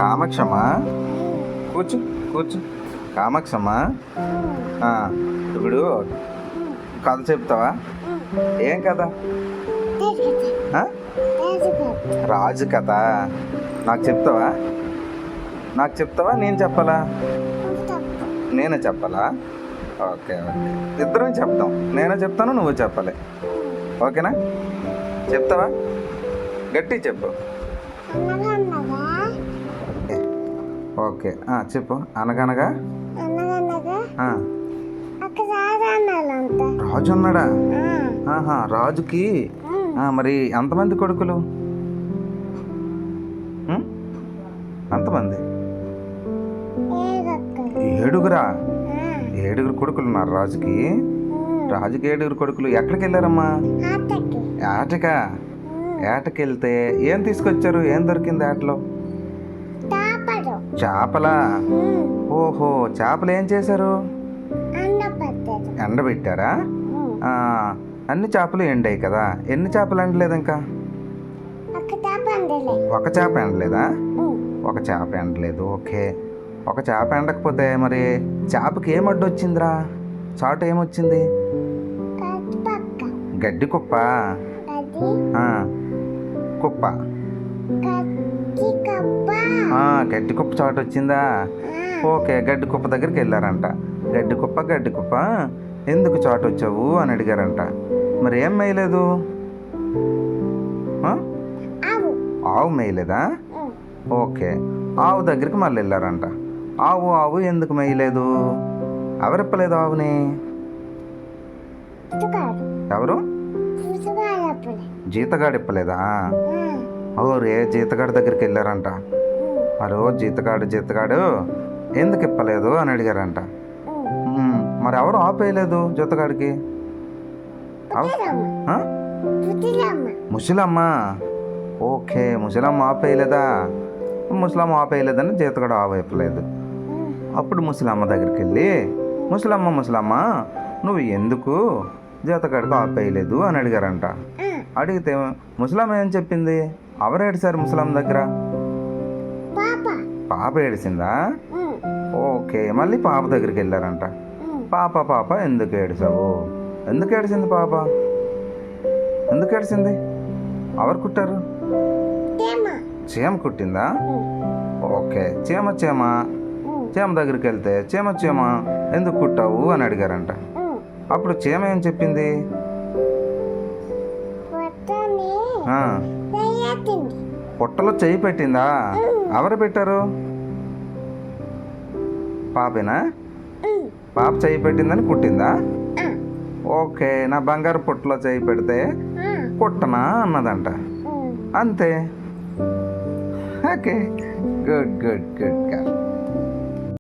కామాక్షమ్మా, కూర్చో కూర్చో. కామాక్షమ్మా, ఇప్పుడు కథ చెప్తావా? ఏం కథ? ఆ? రాజు కథ. నాకు చెప్తావా? నాకు చెప్తావా నేను చెప్పాలా? నేనే చెప్పాలా? ఓకే ఓకే, ఇద్దరం చెప్తాం. నేనే చెప్తాను, నువ్వు చెప్పాలి. ఓకేనా? చెప్తావా? గట్టి చెప్పు. ఓకే, చెప్పు. అనగనగా ఆ, రాజు ఉన్నాడా? రాజుకి మరి ఎంతమంది కొడుకులు? ఎంతమంది? 7గురా? 7గురు కొడుకులు ఉన్నారు రాజుకి. రాజుకి 7గురు కొడుకులు. ఎక్కడికి వెళ్ళారమ్మా? ఏటకా? ఏటకి వెళ్తే ఏం తీసుకొచ్చారు? ఏం దొరికింది ఏటలో? చేపలా? ఓహో, చేపలు ఏం చేశారు? ఎండబెట్టారా? అన్ని చేపలు ఎండాయి కదా. ఎన్ని చేపలు ఎండలేదు? ఇంకా ఒక చేప ఎండలేదా? ఒక చేప ఎండలేదు. ఓకే, ఒక చేప ఎండకపోతే మరి చేపకి ఏం అడ్డు వచ్చిందిరా? చాటు ఏమొచ్చింది? గడ్డి కుప్ప. కుప్ప, గడ్డి కుప్ప చాటు వచ్చిందా? ఓకే, గడ్డి కుప్ప దగ్గరికి వెళ్ళారంట. గడ్డి కుప్ప ఎందుకు చాటు వచ్చావు అని అడిగారంట. మరి ఏం మేయలేదు? ఆవు మేయలేదా? ఓకే, ఆవు దగ్గరికి మళ్ళీ వెళ్ళారంట. ఆవు ఎందుకు మేయలేదు? ఎవరిప్పలేదు ఆవుని? ఎవరు? జీతగాడు ఇప్పలేదా? ఓరే, జీతగాడి దగ్గరికి వెళ్ళారంట. మరో జీతగాడు ఎందుకు ఇప్పలేదు అని అడిగారంట. మరి ఎవరు ఆపేయలేదు జీతగాడికి? ముసలమ్మ. ఓకే, ముసలమ్మ ఆపేయలేదా? ముసలమ్మ ఆపేయలేదని జీతగాడు ఆపేయలేదు. అప్పుడు ముసలమ్మ దగ్గరికి వెళ్ళి, ముసలమ్మ నువ్వు ఎందుకు జీతగాడికి ఆపేయలేదు అని అడిగారంట. అడిగితే ముసలమ్మ ఏం చెప్పింది? ఎవరు ఏడిసారు ముసలమ్మ దగ్గర? పాప ఏడిసిందా? ఓకే, మళ్ళీ పాప దగ్గరికి వెళ్ళారంట. పాప ఎందుకు ఏడిసావు? ఎందుకు ఏడిసింది పాప? ఎందుకు ఏడిసింది? ఎవరు కుట్టారు? చీమ కుట్టిందా? ఓకే, చీమ దగ్గరికి వెళ్తే చీమ ఎందుకు కుట్టావు అని అడిగారంట. అప్పుడు చీమ ఏం చెప్పింది? పొట్టలో చెయ్యి పెట్టిందా? ఎవరు పెట్టారు? పాపేనా? పాప చెయ్యి పెట్టిందని కుట్టిందా? ఓకే, నా బంగారు పొట్టలో చెయ్యి పెడితే కుట్టనా అన్నదంట. అంతే. Okay, good.